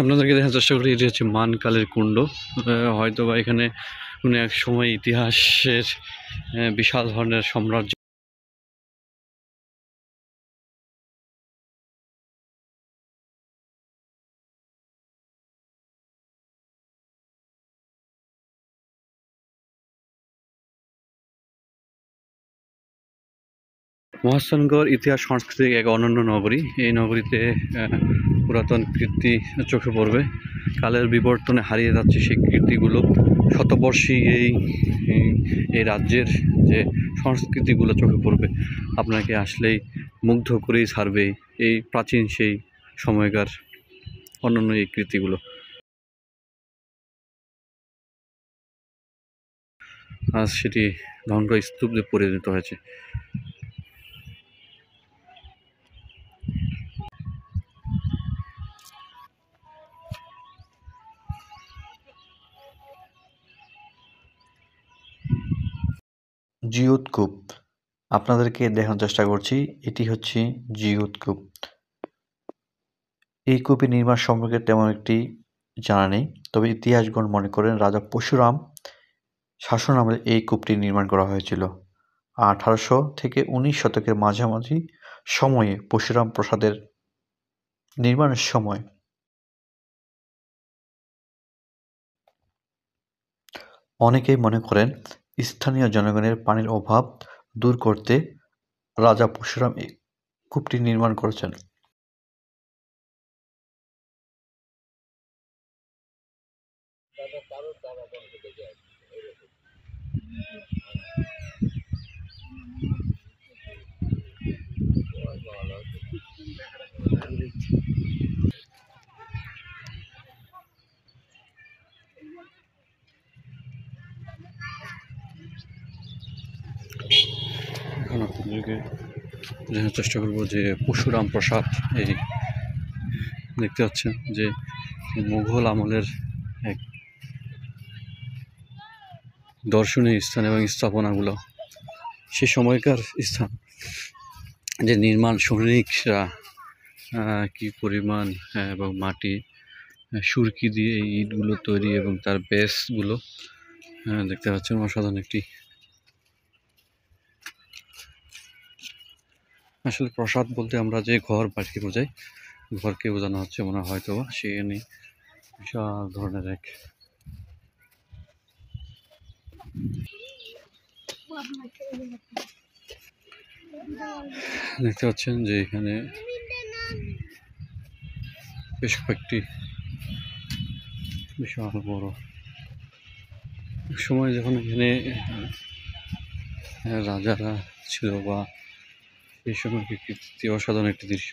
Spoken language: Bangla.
আপনাদেরকে দেখার চেষ্টা করি। এটি হচ্ছে মানকালের কুণ্ড। হয়তো বা এখানে কোনো এক সময় ইতিহাসের বিশাল ধরনের সাম্রাজ্য মহাস্থানগড় ইতিহাস সাংস্কৃতিক এক অনন্য নগরী। এই নগরীতে পুরাতন কীর্তি চোখে পড়বে। কালের বিবর্তনে হারিয়ে যাচ্ছে সেই কীর্তিগুলো। শতবর্ষী এই রাজ্যের যে সংস্কৃতিগুলো চোখে পড়বে, আপনাকে আসলেই মুগ্ধ করেই ছাড়বে এই প্রাচীন সেই সময়কার অনন্য এই কীর্তিগুলো। আজ সেটি ধ্বংসস্তূপে পরিণত হয়েছে। জিউত কূপ আপনাদেরকে দেখানোর চেষ্টা করছি। এটি হচ্ছে জিউত কূপ। এই কূপের নির্মাণ সম্পর্কে তেমন একটি জানা নেই, তবে ইতিহাসগণ মনে করেন রাজা পরশুরাম শাসনামলে এই কূপটি নির্মাণ করা হয়েছিল। 1800 থেকে 19 শতকের মাঝামাঝি সময়ে পরশুরাম প্রাসাদের নির্মাণের সময় অনেকেই মনে করেন স্থানীয় জনগণের পানির অভাব দূর করতে রাজা পরশুরাম এই কূপটি নির্মাণ করেছেন। এখন আপনাদেরকে দেখানোর চেষ্টা করবো যে পরশুরাম প্রাসাদ। এই দেখতে পাচ্ছেন যে মুঘল আমলের এক দর্শনীয় স্থান এবং স্থাপনাগুলো সে সময়কার স্থান। যে নির্মাণ শ্রমিকরা কি পরিমাণ এবং মাটি সুরকি দিয়ে এই ইটগুলো তৈরি এবং তার বেসগুলো দেখতে পাচ্ছেন। অসাধারণ একটি আসলে প্রাসাদ বলতে আমরা যে ঘর বাড়িকে বোঝাই, ঘরকে বোঝানো হচ্ছে মনে হয়। হয়তো সেখানে বিশাল ধরনের এক দেখতে পাচ্ছেন যে এখানে বেশ কয়েকটি বিশাল বড় সময় যখন এখানে রাজারা ছিল বা এই সময় কীর্তি অসাধারণ একটি দৃশ্য।